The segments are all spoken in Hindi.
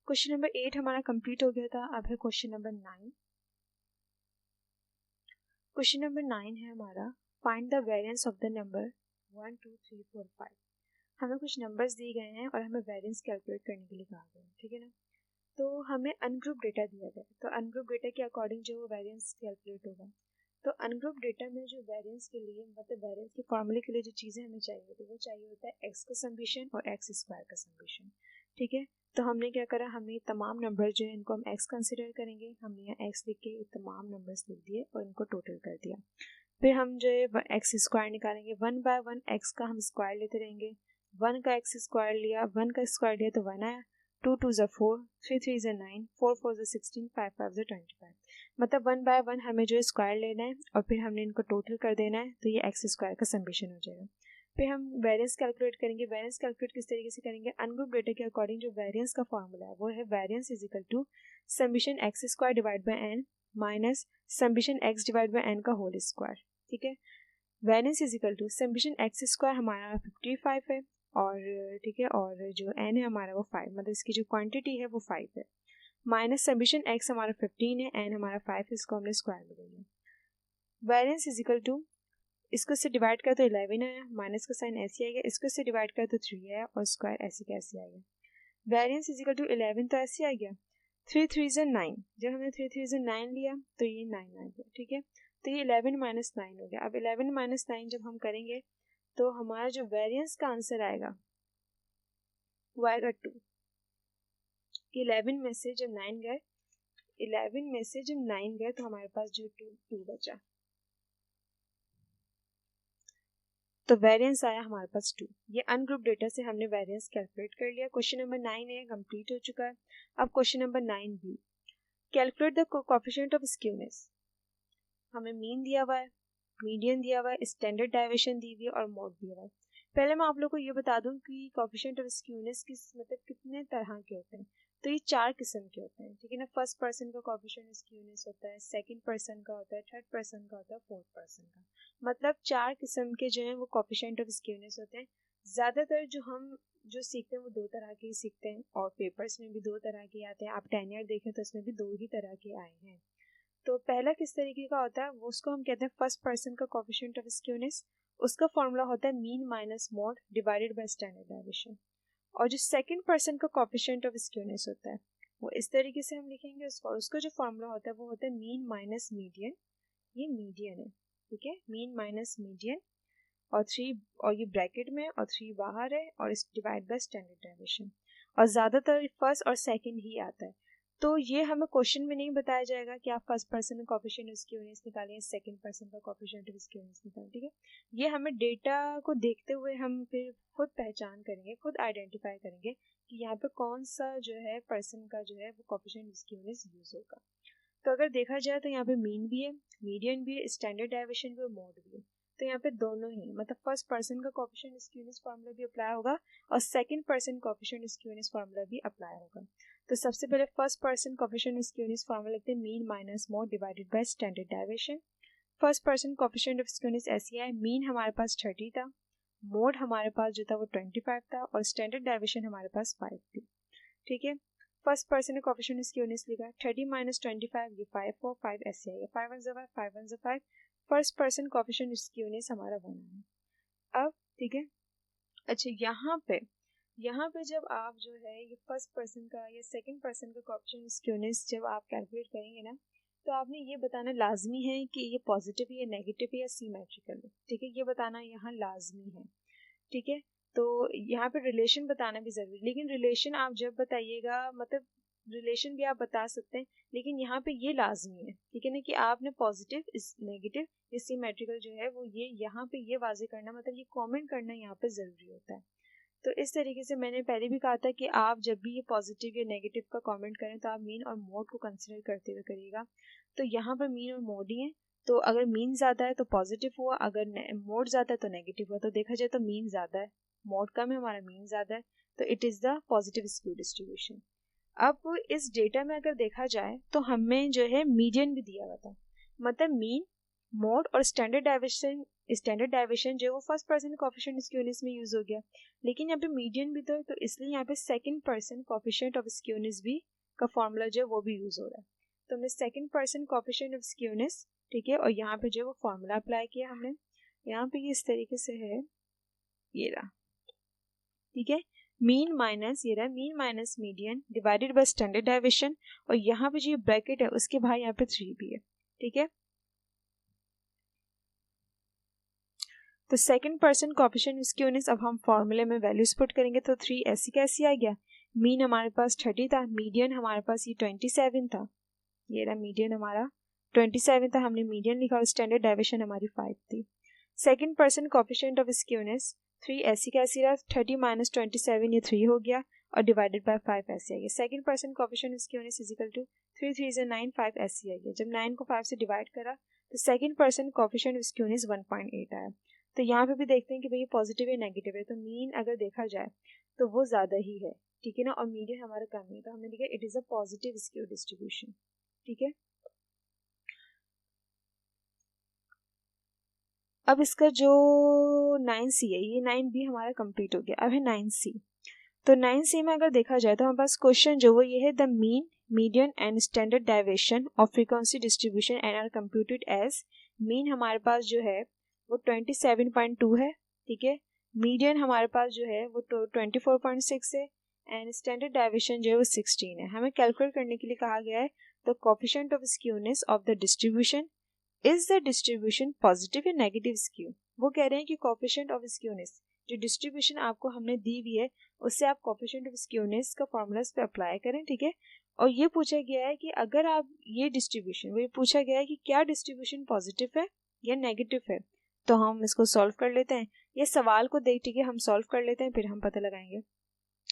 क्वेश्चन नंबर 8 हमारा कंप्लीट हो गया था। अब है क्वेश्चन नंबर 9। क्वेश्चन नंबर 9 है हमारा find the variance of the number 1 2 3 4 5। हमें कुछ नंबर्स दिए गए हैं और हमें वेरिएंस कैलकुलेट करने के लिए कहा गया है, ठीक है ना। तो हमें अनग्रुप डेटा दिया गया है, तो अनग्रुप डेटा के अकॉर्डिंग जो वेरिएंस कैलकुलेट होगा। तो अनग्रुप डेटा में जो वेरिएंस के लिए मतलब वेरिएंस के फॉर्मूले के लिए जो चीज़ें हमें चाहिए तो वो चाहिए होता है एक्स का समेशन और एक्स स्क्वायर का समेशन, ठीक है। तो हमने क्या करा, हमने तमाम नंबर जो है इनको हम एक्स कंसिडर करेंगे। हमने यहाँ एक्स लिख के तमाम नंबर्स लिख दिए और इनको टोटल कर दिया। फिर हम जो है एक्स स्क्वायर निकालेंगे, 1 बाय 1 एक्स का हम स्क्वायर लेते रहेंगे। 1 का एक्स स्क्वायर लिया, 1 का स्क्वायर लिया तो 1 आया। 2 2 ज़ा 4, 3 3 ज़ा 9, 4 4 ज़ा 16, 5 5 ज़ा 25। मतलब 1 बाय 1 हमें जो है स्क्वायर लेना है और फिर हमने इनको टोटल कर देना है, तो ये एक्स स्क्वायर का समेशन हो जाएगा। फिर हम वेरिएंस कैलकुलेट करेंगे। वेरिएंस कैलकुलेट किस तरीके से करेंगे, अनग्रुप डेटा के अकॉर्डिंग जो वेरिएंस का फॉर्मूला है वो है variance is equal to summation x square divide by n minus summation x divide by n का होल स्क्वायर, ठीक है। Variance is equal to summation x square हमारा 55 है और ठीक है, और जो एन है हमारा वो 5, मतलब इसकी जो क्वांटिटी है वो 5 है, माइनस समेशन एक्स हमारा 15 है, एन हमारा 5, इसको हमने स्क्वायर में ले लिया। वेरिएंस इज इक्वल टू इसको से डिवाइड कर तो 11 आया, माइनस का साइन ऐसे आएगा, इसको से डिवाइड कर तो 3 आया और स्क्वायर ऐसे कैसे आएगा। वेरिएंस इज इक्वल टू 11 तो ऐसे आ गया, 3 3 ज़ा 9, जब हमने 3 3 ज़ा 9 लिया तो ये 9 आ गया, ठीक है। तो ये 11 माइनस 9 हो गया। अब 11 माइनस 9 जब हम करेंगे तो हमारा जो वेरिएंस का आंसर आएगा वो आएगा 2। 11 में से जब 9 गए 11 में से जब 9 गए तो हमारे पास जो 2 बचा, तो वेरिएंस आया हमारे पास 2। ये अनग्रुप डेटा से हमने वेरिएंस कैलकुलेट कर लिया। क्वेश्चन नंबर 9 है कंप्लीट हो चुका है। अब question number 9 B, calculate the coefficient of skewness. हमें मीन दिया हुआ है, मीडियन दिया हुआ है, स्टैंडर्ड डेविएशन दी हुई है और मोड दिया हुआ है। पहले मैं आप लोग को ये बता दूं कि कोएफिशिएंट ऑफ स्क्यूनेस किस मतलब कितने तरह के होते हैं। तो ये 4 किस्म के होते हैं, ठीक है ना। फर्स्ट पर्सन का कोएफिशिएंट ऑफ स्क्यूनेस होता है, सेकंड पर्सन का होता है, थर्ड पर्सन का होता है, फोर्थ पर्सन का। मतलब 4 किस्म के जो हैं वो कोएफिशिएंट ऑफ स्क्यूनेस होते हैं। ज़्यादातर जो हम जो सीखते हैं वो 2 तरह के ही सीखते हैं और पेपर्स में भी 2 तरह के आते हैं। आप 10 ईयर देखें तो उसमें भी 2 ही तरह के आए हैं। तो पहला किस तरीके का होता है वो उसको हम कहते हैं फर्स्ट पर्सन का कोएफिशिएंट ऑफ स्क्यूनेस। उसका फॉर्मूला होता है mean minus mode divided by standard deviation. और जो सेकंड पर्सन का कोएफिशिएंट ऑफ स्क्यूनेस होता है वो इस तरीके से हम लिखेंगे उसको, और उसका जो फॉर्मूला होता है वो होता है मीन माइनस मीडियन। ये मीडियन है, ठीक है, मीन माइनस मीडियन और 3 और ये ब्रैकेट में और 3 बाहर है और इस डिवाइड बाय स्टैंडर्ड डेविएशन। और ज़्यादातर फर्स्ट और सेकंड ही आता है। तो ये हमें क्वेश्चन में नहीं बताया जाएगा कि आप फर्स्ट पर्सन का कोएफिशिएंट ऑफ स्क्यूनेस निकालें, सेकंड पर्सन का कोएफिशिएंट ऑफ स्क्यूनेस निकालें, ठीक है। ये हमें डेटा को देखते हुए हम फिर खुद पहचान करेंगे, खुद आइडेंटिफाई करेंगे कि यहाँ पे कौन सा जो है पर्सन का जो है वो कोएफिशिएंट ऑफ स्क्यूनेस यूज होगा। तो अगर देखा जाए तो यहाँ पे मीन भी है, मीडियन भी है, स्टैंडर्ड डेविएशन भी और मोड भी है। तो यहाँ पे दोनों ही मतलब फर्स्ट पर्सन का कोएफिशिएंट ऑफ स्क्यूनेस फार्मूला भी अप्लाई होगा और second person coefficient of skewness formula भी अप्लाई होगा। तो सबसे पहले first person coefficient of skewness formula लिखते हैं mean minus mode divided by standard deviation. First person coefficient of skewness ऐसे है, मीन हमारे पास 30 था, मोड हमारे पास जो था वो 25 था और स्टैंडर्ड डेविएशन हमारे पास 5 थी, ठीक है। फर्स्ट पर्सन ने कोएफिशिएंट ऑफ स्क्यूनेस लिखा 30 माइनस 25, ये 5 4 5 ऐसे आएगा, 5 1 5 5 1 5। First person coefficient of skewness हमारा 1 है। अब ठीक है, अच्छा यहाँ पे जब आप जो है ये फर्स्ट पर्सन का या सेकंड पर्सन का कोएफिशिएंट ऑफ स्क्यूनेस जब आप कैलकुलेट करेंगे ना तो आपने ये बताना लाजमी है कि ये पॉजिटिव है या नेगेटिव है या सिमेट्रिकल है, ठीक है। ये बताना यहाँ लाजमी है, ठीक है। तो यहाँ पे रिलेशन बताना भी जरूरी, लेकिन रिलेशन आप जब बताइएगा मतलब रिलेशन भी आप बता सकते हैं, लेकिन यहाँ पे ये लाजमी है, ठीक है ना, कि आपने पॉजिटिव नेगेटिव या सिमेट्रिकल जो है वो ये यहाँ पे ये वाजे करना मतलब ये कमेंट करना यहाँ पे ज़रूरी होता है। तो इस तरीके से मैंने पहले भी कहा था कि आप जब भी ये पॉजिटिव या नेगेटिव का कमेंट करें तो आप मीन और मोड को कंसिडर करते हुए करिएगा। तो यहाँ पर मीन और मोड ही है, तो अगर मीन ज़्यादा है तो पॉजिटिव हुआ, अगर मोड ज़्यादा है तो नेगेटिव हुआ। तो देखा जाए तो मीन ज़्यादा है, मोड कम है, हमारा मीन ज़्यादा है, तो it is the positive skew distribution. अब इस डेटा में अगर देखा जाए तो हमें जो है मीडियन भी दिया हुआ था, मतलब मीन मोड और स्टैंडर्ड डेविएशन स्टैंडर्ड डाइविएशन जो है वो फर्स्ट पर्सन कोफिशिएंट स्क्यूनेस में यूज हो गया, लेकिन यहाँ पे मीडियन भी तो इसलिए यहाँ पे second Pearson coefficient of skewness भी का फॉर्मूला जो है वो भी यूज हो रहा है। तो हमने second Pearson coefficient of skewness, ठीक है, और यहाँ पे जो है वो फॉर्मूला अप्लाई किया हमने। यहाँ पे ये इस तरीके से है, ये रहा, ठीक है, मीन माइनस ये रहा mean minus median divided by standard deviation, और यहाँ पे जो ब्रैकेट है उसके बाहर यहाँ पे 3 भी है, ठीक है। तो सेकंड पर्सन कोफिशिएंट स्क्यूनेस, अब हम फॉर्मूले में वैल्यूज पुट करेंगे तो 3 ऐसी कैसी आ गया, मीन हमारे पास 30 था, मीडियन हमारे पास ये 27 था, ये रहा मीडियन हमारा 27 था, हमने मीडियन लिखा, और स्टैंडर्ड डाइविएशन हमारी 5 थी। Second Pearson coefficient of skewness 3 ऐसी कैसी रहा, 30 माइनस 27 ये 3 हो गया, और डिवाइडेड बाय 5 ऐसे आ गया। Second Pearson coefficient of skewness is equal to 3 3 is 9 5 ऐसे आ गया। जब 9 को 5 से डिवाइड करा तो second Pearson coefficient of skewness 1.8 आया। तो यहाँ पे भी देखते हैं कि भाई पॉजिटिव है नेगेटिव है, तो मीन अगर देखा जाए तो वो ज़्यादा ही है, ठीक है ना, और मीडियन हमारा कम है, तो हमने लिखा it is a positive skew distribution, ठीक है। अब इसका जो 9C है, ये 9B हमारा कंप्लीट हो गया, अब है 9C। तो 9C में अगर देखा जाए तो हमारे पास क्वेश्चन जो वो ये है, the mean median and standard deviation of frequency distribution and are computed as, mean हमारे पास जो है वो 27.2 है, ठीक है, मीडियन हमारे पास जो है वो 24.6 है, एंड स्टैंडर्ड डाइविएशन जो है वो 16 है। हमें कैलकुलेट करने के लिए कहा गया है the coefficient of skewness of the distribution, is the distribution positive या नेगेटिव स्क्यू। वो कह रहे हैं कि कोफिशिएंट ऑफ स्क्यूनेस जो डिस्ट्रीब्यूशन आपको हमने दी हुई है उससे आप कोफिशिएंट ऑफ स्क्यूनेस का फॉर्मूला पे अप्लाई करें, ठीक है। और ये पूछा गया है कि अगर आप ये डिस्ट्रीब्यूशन, वो पूछा गया है कि क्या डिस्ट्रीब्यूशन पॉजिटिव है या नेगेटिव है, तो हम इसको सॉल्व कर लेते हैं। ये सवाल को देख, ठीक है, हम सॉल्व कर लेते हैं फिर हम पता लगाएंगे।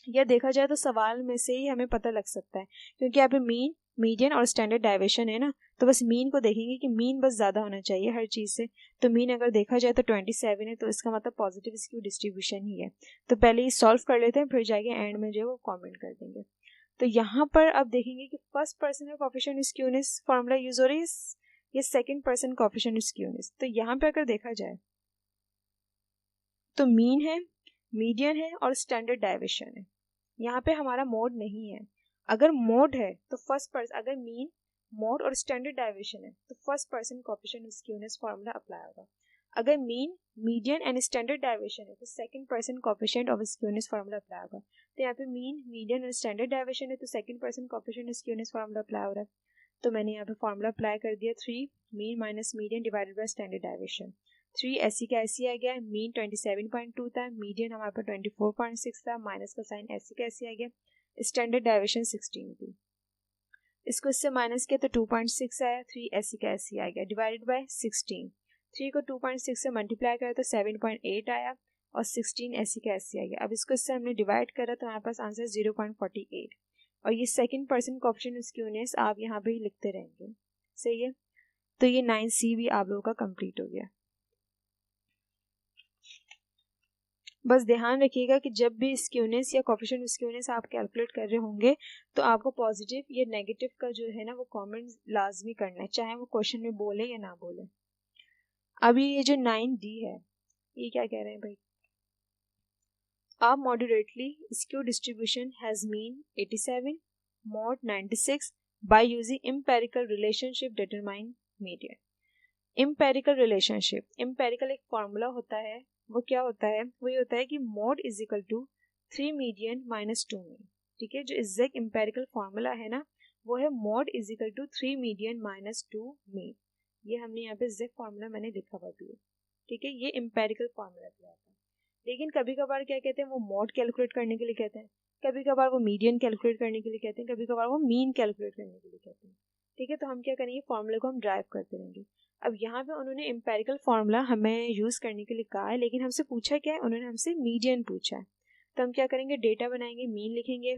यह देखा जाए तो सवाल में से ही हमें पता लग सकता है, क्योंकि यहाँ पे मीन मीडियन और स्टैंडर्ड डाइविएशन है ना, तो बस मीन को देखेंगे कि मीन बस ज़्यादा होना चाहिए हर चीज़ से। तो मीन अगर देखा जाए तो 27 है, तो इसका मतलब पॉजिटिव स्क्यू डिस्ट्रीब्यूशन ही है। तो पहले ये सॉल्व कर लेते हैं, फिर जाके एंड में जो है वो कॉमेंट कर देंगे। तो यहाँ पर अब देखेंगे कि फर्स्ट पर्सन का कोफिशिएंट स्क्यूनेस फॉर्मूला यूज हो रही है, ये सेकंड पर्सन कोफिशिएंट स्क्यूनेस। तो यहाँ पे अगर देखा जाए तो मीन है, मीडियन है और स्टैंडर्ड डाइविएशन है। यहाँ पे हमारा मोड नहीं है। अगर मोड है तो फर्स्ट पर्सन, अगर मीन मोड और स्टैंडर्ड डाइविएशन है तो first person coefficient skewness formula apply होगा। अगर मीन मीडियन एंड स्टैंडर्ड डाइविएशन है तो second Pearson coefficient of skewness formula apply होगा। तो यहाँ पे मीन मीडियन और स्टैंडर्ड डाइविएशन है तो second Pearson coefficient skewness formula apply हो रहा है। तो मैंने यहाँ पे फॉर्मूला अप्लाई कर दिया, 3 mean minus median divided by standard deviation. 3 ऐसी का ऐसी आ गया, मीन 27.2 था, मीडियन हमारे पास 24.6 था, माइनस का साइन ऐसी का ऐसी आ गया, स्टैंडर्ड डाइविएशन 16 थी, इसको इससे माइनस किया तो 2.6 आया, 3 ऐसी का ऐसी आ गया डिवाइडेड बाय 16, 3 को 2.6 से मल्टीप्लाई करा तो 7.8 आया, और 16 ऐसी का ऐसी आ गया। अब इसको इससे हमने डिवाइड करा तो हमारे पास आंसर 0.48, और ये सेकंड पर्सन कोफिशिएंट स्क्यूनेस आप यहाँ पे ही लिखते रहेंगे, सही है। तो ये 9C भी आप लोगों का कंप्लीट हो गया। बस ध्यान रखिएगा कि जब भी स्क्यूनेस या कोफिशिएंट स्क्यूनेस आप कैलकुलेट कर रहे होंगे तो आपको पॉजिटिव या नेगेटिव का जो है ना वो कमेंट लाजमी करना है, चाहे वो क्वेश्चन में बोले या ना बोले। अभी ये जो 9D है, ये क्या कह रहे हैं भाई, आप moderately skew distribution has mean 87 mod 96 by using empirical relationship determine median। Empirical relationship, empirical एक फॉर्मूला होता है, वो क्या होता है, वो ये होता है कि mode is equal to 3 median minus 2 mean, ठीक है। जो एग्जैक्ट एम्पेरिकल फॉर्मूला है ना वो है mode is equal to 3 median minus 2 mean. ये हमने यहाँ पे एग्जैक्ट फॉर्मूला मैंने लिखा हुआ भी है, ठीक है, ये एम्पेरिकल फॉर्मूला कहलाता है। लेकिन कभी कभार क्या कहते हैं, वो मोड कैलकुलेट करने के लिए कहते हैं, कभी कभार वो मीडियन कैलकुलेट करने के लिए कहते हैं, कभी कभार वो मीन कैलकुलेट करने के लिए कहते हैं, ठीक है। तो हम क्या करेंगे, फॉर्मूले को हम ड्राइव करते रहेंगे। अब यहाँ पे उन्होंने एम्पेरिकल फार्मूला हमें यूज़ करने के लिए कहा है, लेकिन हमसे पूछा क्या है, उन्होंने हमसे मीडियन पूछा है। तो हम क्या करेंगे, डेटा बनाएंगे, मीन लिखेंगे,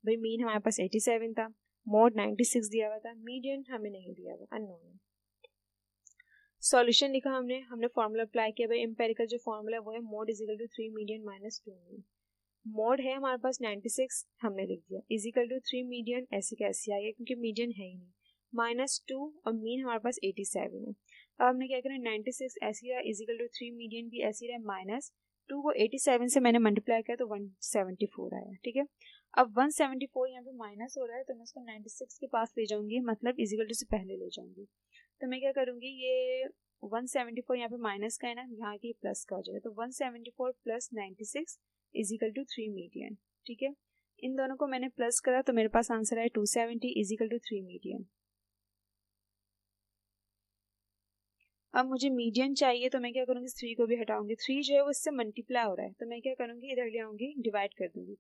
भाई मीन हमारे पास 87 था, मोड 96 दिया हुआ था, मीडियन हमें नहीं दिया हुआ, अननोन है। सॉल्यूशन लिखा हमने, हमने फार्मूला अप्लाई किया, भाई एम्पेरिकल जो फार्मूला है वो है mode is equal to 3 median minus 2 mean. Mode है हमारे पास 96, हमने लिख दिया, इज इक्वल टू 3 मीडियन ऐसे कैसे आएगा क्योंकि मीडियन है ही नहीं, -2 और मीन हमारे पास 87 है। अब हमने क्या करना है 96 ऐसी रहा इजिकल टू 3 मीडियन भी ऐसी रहा माइनस 2 को 87 से मैंने मल्टीप्लाई किया तो 174 आया। ठीक है, अब 174 यहाँ पे माइनस हो रहा है तो मैं इसको 96 के पास ले जाऊंगी, मतलब इजिकल टू से पहले ले जाऊंगी। तो मैं क्या करूंगी, ये 174 यहाँ पे माइनस का है ना, यहाँ के प्लस का हो जाएगा, तो 174 प्लस 96 इजिकल टू 3 मीडियन। ठीक है, इन दोनों को मैंने प्लस करा तो मेरे पास आंसर है 270 इजिकल टू 3 मीडियन। अब मुझे मीडियन चाहिए तो मैं क्या करूँगी, 3 को भी हटाऊंगी, 3 जो है वो इससे मल्टीप्लाई हो रहा है तो मैं क्या करूँगी, इधर ले आऊँगी, डिवाइड कर दूंगी।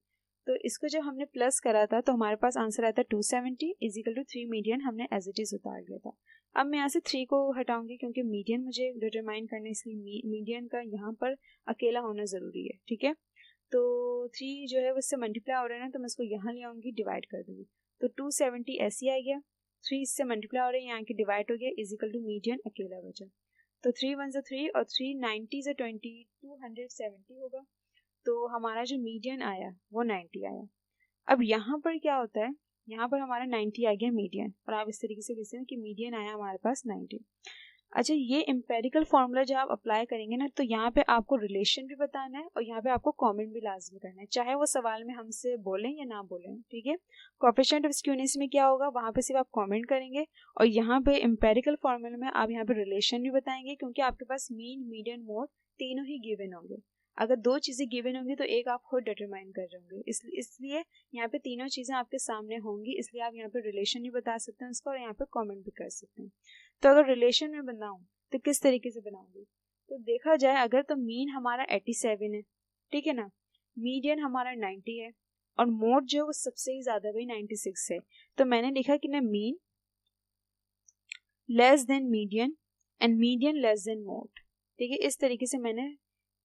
तो इसको जब हमने प्लस करा था तो हमारे पास आंसर आया था 270 इजिकल टू 3 मीडियन, हमने एज इट इज उतार लिया था। अब मैं यहाँ से 3 को हटाऊंगी क्योंकि मीडियन मुझे डिटरमाइन करना है, इसलिए मीडियन का यहाँ पर अकेला होना ज़रूरी है। ठीक है, तो 3 जो है वो इससे मल्टीप्लाई हो रहा है ना, तो मैं इसको यहाँ ले आऊँगी, डिवाइड कर दूँगी, तो 270 ऐसे आ गया, 3 इससे मल्टीप्लाई हो रहा है, यहाँ की डिवाइड हो गया, इजिकल टू मीडियन अकेला बचा। तो 3 1 से 3 और 3 90 से 20 270 होगा, तो हमारा जो मीडियन आया वो 90 आया। अब यहाँ पर क्या होता है, यहाँ पर हमारा 90 आ गया मीडियन, और आप इस तरीके से लिखते हैं कि मीडियन आया हमारे पास 90। अच्छा, ये एम्पेरिकल फॉर्मूला जब आप अप्लाई करेंगे ना, तो यहाँ पे आपको रिलेशन भी बताना है और यहाँ पे आपको कमेंट भी लाजमी करना है, चाहे वो सवाल में हमसे बोलें या ना बोलें। ठीक है, कोएफिशिएंट ऑफ स्क्यूनेस में क्या होगा, वहाँ पे सिर्फ आप कमेंट करेंगे और यहाँ पे एम्पेरिकल फॉर्मूला में आप यहाँ पे रिलेशन भी बताएंगे, क्योंकि आपके पास मीन, मीडियन, मोड तीनों ही गिवन होंगे। अगर 2 चीज़ें गिवन होंगी तो एक आप खुद डिटरमाइन कर रहे होंगे, इसलिए यहाँ पे तीनों चीज़ें आपके सामने होंगी, इसलिए आप यहाँ पे रिलेशन भी बता सकते हैं उसका और यहाँ पे कमेंट भी कर सकते हैं। तो अगर रिलेशन में बनाऊँ तो किस तरीके से बनाऊंगी, तो देखा जाए अगर तो मीन हमारा 87 है, ठीक है ना, मीडियन हमारा 90 है और मोड जो वो सबसे ही ज्यादा भाई 96 है, तो मैंने लिखा कि ना mean less than median and median less than mode. ठीक है, इस तरीके से मैंने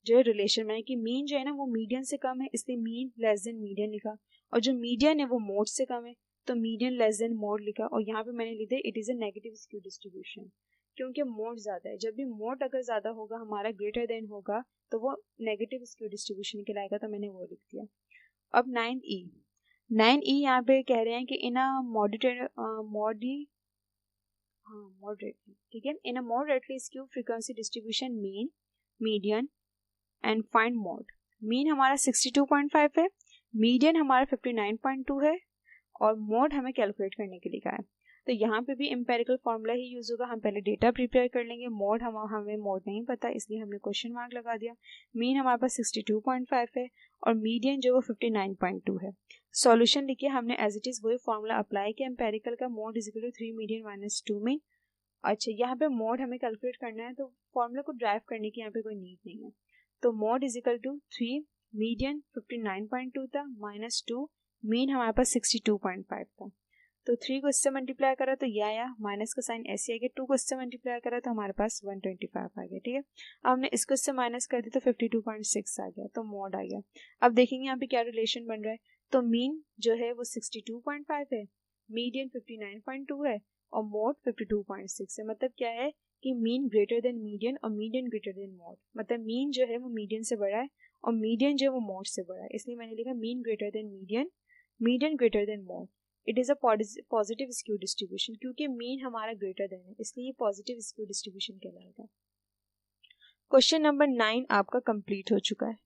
जो है रिलेशन बनाई कि मीन जो है ना वो मीडियन से कम है, इसलिए मीन लेस देन मीडियन लिखा, और जो मीडियन है वो मोड से कम है तो मीडियन लेस देन मोड लिखा, और यहाँ पे मैंने लिखा it is a negative skew distribution, क्योंकि मोड ज़्यादा है। जब भी मोड अगर ज़्यादा होगा, हमारा ग्रेटर देन होगा, तो वो नेगेटिव स्क्यू डिस्ट्रीब्यूशन कहलाएगा, तो मैंने वो लिख दिया। अब 9E यहाँ पे कह रहे हैं कि इन अ मॉडरेटली, ठीक है, in a moderately skew frequency distribution mean, median and find mode. Mean हमारा 62.5 है, मीडियन हमारा 59.2 है और मोड हमें कैलकुलेट करने के लिए कहा है। तो यहाँ पे भी एम्पेरिकल फार्मूला ही यूज होगा, हम पहले डेटा प्रिपेयर कर लेंगे, मोड हमें मोड नहीं पता इसलिए हमने क्वेश्चन मार्क लगा दिया। मीन हमारे पास 62.5 है और मीडियन जो वो 59.2 है। सॉल्यूशन लिखिए, हमने एज इट इज वही फार्मूला अप्लाई किया एम्पेरिकल का, mode is equal to 3 median minus 2 mean. अच्छा, यहाँ पे मोड हमें कैलकुलेट करना है तो फार्मूला को ड्राइव करने की यहाँ पे कोई नीड नहीं है, तो mode is equal to 3 median 59.2 था माइनस 2 मीन हमारे पास 62.5 था, तो 3 को इससे मल्टीप्लाई करा तो ये आया, माइनस का साइन ऐसे आ गया, 2 को इससे मल्टीप्लाई करा तो हमारे पास 125 आ गया। ठीक है, अब हमने इसको इससे माइनस कर दिया तो 52.6 आ गया, तो मोड आ गया। अब देखेंगे यहाँ पे क्या रिलेशन बन रहा है, तो मीन जो है वो 62.5 है, मीडियन 59.2 है और मोड 52.6 है। मतलब क्या है कि मीन ग्रेटर देन मीडियन और मीडियन ग्रेटर देन मोड, मतलब मीन जो है वो मीडियन से बड़ा है और मीडियन जो है वो मोड से बड़ा है, इसलिए मैंने लिखा mean greater than median, median greater than mode. It is a positive skew distribution, क्योंकि मीन हमारा ग्रेटर देन है इसलिए पॉजिटिव स्क्यू डिस्ट्रीब्यूशन कहलाएगा। क्वेश्चन नंबर 9 आपका कंप्लीट हो चुका है।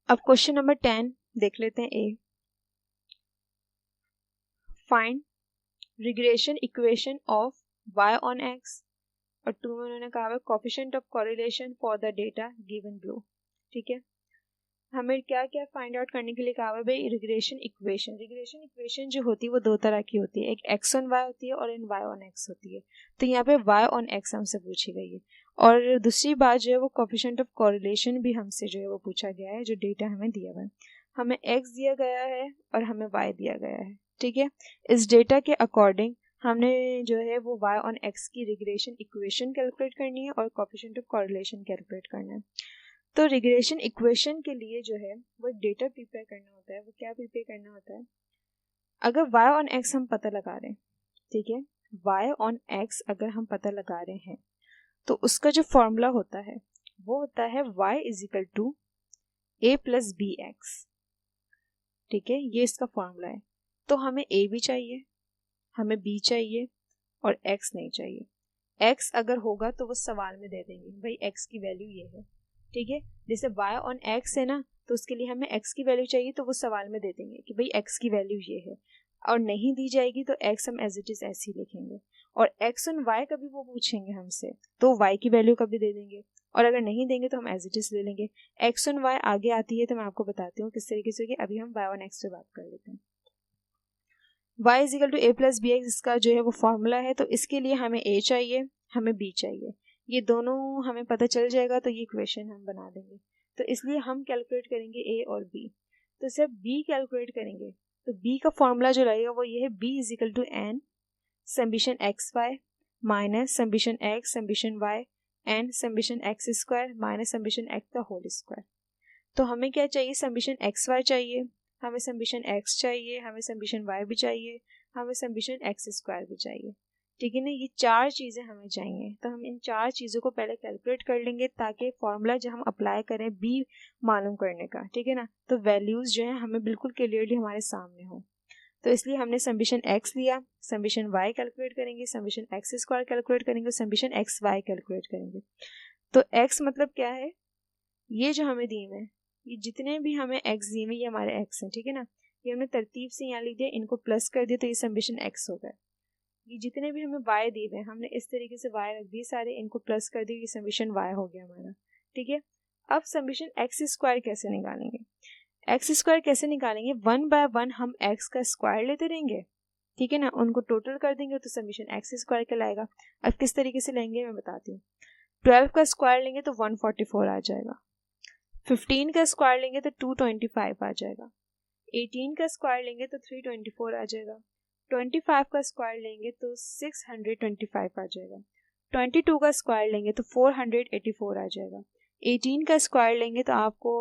अब क्वेश्चन नंबर 10 देख लेते हैं। A, find regression equation of y on x, और 2 में उन्होंने कहा है coefficient of correlation for the data given below. ठीक है, हमें क्या क्या फाइंड आउट करने के लिए कहा है भाई, रिग्रेशन इक्वेशन जो होती है वो 2 तरह की होती है, एक x ऑन y होती है और एक y ऑन x होती है, तो यहाँ पे y ऑन x हमसे पूछी गई है, और दूसरी बात जो है वो कोएफिशिएंट ऑफ कोरिलेशन भी हमसे जो है वो पूछा गया है, जो डेटा हमें दिया हुआ है, हमें x दिया गया है और हमें y दिया गया है। ठीक है, इस डेटा के अकॉर्डिंग हमने जो है वो y ऑन x की रिग्रेशन इक्वेशन कैलकुलेट करनी है और कोएफिशिएंट ऑफ कोरिलेशन कैलकुलेट करना है। तो रिग्रेशन इक्वेशन के लिए जो है वो डेटा प्रिपेयर करना होता है, वो क्या प्रिपेयर करना होता है, अगर y ऑन x हम पता लगा रहे हैं, ठीक है, y ऑन x अगर हम पता लगा रहे हैं तो उसका जो फॉर्मूला होता है वो होता है y is equal to a plus b x. ठीक है, ये इसका फॉर्मूला है। तो हमें ए भी चाहिए, हमें बी चाहिए और एक्स नहीं चाहिए। एक्स अगर होगा तो वो सवाल में दे देंगे, भाई एक्स की वैल्यू ये है, ठीक है। जैसे वाई ऑन एक्स है ना, तो उसके लिए हमें एक्स की वैल्यू चाहिए, तो वो सवाल में दे देंगे कि भाई एक्स की वैल्यू ये है। और नहीं दी जाएगी तो एक्स हम एज इट इज ऐसे ही लिखेंगे। और एक्स ऑन वाई कभी वो पूछेंगे हमसे तो वाई की वैल्यू कभी दे देंगे, और अगर नहीं देंगे तो हम एज इट इज ले लेंगे। एक्स ऑन वाई आगे आती है तो मैं आपको बताती हूँ किस तरीके से होगी। अभी हम वाई ऑन एक्स पे बात कर लेते हैं। y is equal to a plus b x, इसका जो है वो फॉर्मूला है। तो इसके लिए हमें a चाहिए, हमें b चाहिए, ये दोनों हमें पता चल जाएगा तो ये इक्वेशन हम बना देंगे। तो इसलिए हम कैलकुलेट करेंगे a और b। तो जब b कैलकुलेट करेंगे तो b का फॉर्मूला जो लगेगा वो ये है, b is equal to n summation x y minus summation x summation y and summation x square minus summation x का होल स्क्वायर। तो हमें क्या चाहिए, समीशन एक्स वाई चाहिए, हमें समीशन एक्स चाहिए, हमें समीशन वाई भी चाहिए, हमें समीशन एक्स स्क्वायर भी चाहिए, ठीक है ना। ये चार चीज़ें हमें चाहिए। तो हम इन चार चीज़ों को पहले कैलकुलेट कर लेंगे ताकि फॉर्मूला जब हम अप्लाई करें बी मालूम करने का, ठीक है ना, तो वैल्यूज़ जो है हमें बिल्कुल क्लियरली हमारे सामने हो। तो इसलिए हमने समीशन एक्स लिया, समीशन वाई कैलकुलेट करेंगे, समीशन एक्स स्क्वायर कैलकुलेट करेंगे, समीशन एक्स वाई कैलकुलेट करेंगे। तो एक्स मतलब क्या है, ये जो हमें दिए हैं, ये जितने भी हमें एक्स दिए हैं ये हमारे एक्स हैं, ठीक है ना। ये हमने तरतीब से यहाँ लिख दिया, इनको प्लस कर दिया तो ये समीशन एक्स हो गया। ये जितने भी हमें वाई दिए हैं हमने इस तरीके से वाई रख दिए सारे, इनको प्लस कर दिया, ये समीशन वाई हो गया हमारा, ठीक है। अब समीशन एक्स स्क्वायर कैसे निकालेंगे, एक्स स्क्वायर कैसे निकालेंगे, 1 बाय 1 हम एक्स का स्क्वायर लेते रहेंगे, ठीक है ना, उनको टोटल कर देंगे तो समीशन एक्स स्क्वायर कहलाएगा। अब किस तरीके से लेंगे मैं बताती हूँ। 12 का स्क्वायर लेंगे तो 144 आ जाएगा, 15 का स्क्वायर लेंगे तो 225 आ जाएगा, 18 का स्क्वायर लेंगे तो 324 आ जाएगा, 25 का स्क्वायर लेंगे तो 625 आ जाएगा, 22 का स्क्वायर लेंगे तो 484 आ जाएगा, 18 का स्क्वायर लेंगे तो आपको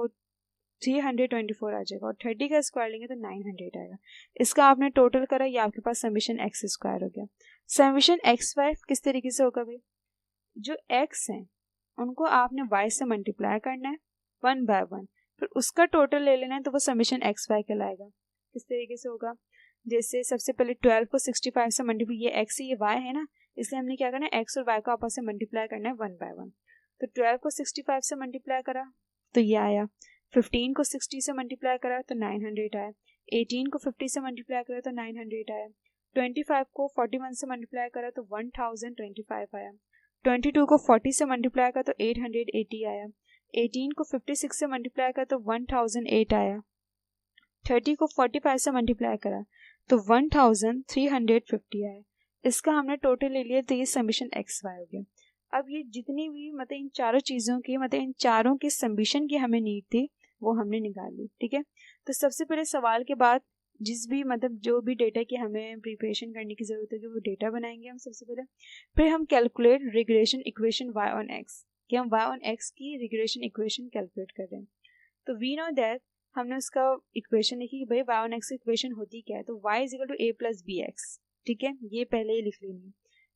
324 आ जाएगा, और 30 का स्क्वायर लेंगे तो 900 आएगा। इसका आपने टोटल करा, ये आपके पास समीशन एक्स स्क्वायर हो गया। समीशन एक्स वाई किस तरीके से होगा भाई, जो एक्स हैं उनको आपने वाई से मल्टीप्लाई करना है 1 बाय 1, फिर उसका टोटल ले लेना है, तो वो समीशन एक्स वाई कहलाएगा। किस तरीके से होगा, जैसे सबसे पहले 12 को 65 से मल्टीप्लाई, ये एक्स ये वाई है ना, इसलिए हमने क्या करना है, एक्स और वाई को आपस में मल्टीप्लाई करना है 1 बाय 1। तो 12 को 65 से मल्टीप्लाई करा तो ये आया, 15 को 60 से मल्टीप्लाई करा तो 900 आया, 18 को 50 से मल्टीप्लाई करा तो 900 आया, 25 को 41 से मल्टीप्लाई करा तो 1025 आया, 22 को 40 से मल्टीप्लाई करा तो 880 आया, 18 को 56 से मल्टीप्लाई करा तो 1008 आया, 30 को 45 से मल्टीप्लाई करा तो 1350 आया। इसका हमने टोटल ले लिया तो ये समीशन एक्स वाई हो गया। अब ये जितनी भी मतलब इन चारों चीज़ों की मतलब इन चारों के समीशन की हमें नीड थी वो हमने निकाल ली, ठीक है। तो सबसे पहले सवाल के बाद जिस भी मतलब जो भी डेटा की हमें प्रिपरेशन करने की ज़रूरत है वो डेटा बनाएंगे हम सबसे पहले। फिर हम calculate regression equation y on x, कि हम वाई ऑन एक्स की रिग्रेशन इक्वेशन कैलकुलेट कर रहे हैं। तो वी नो दैट हमने उसका इक्वेशन लिखी कि भाई वाई ऑन एक्स की इक्वेशन होती क्या है, तो y is equal to a plus b x, ठीक है, ये पहले ही लिख लेनी है।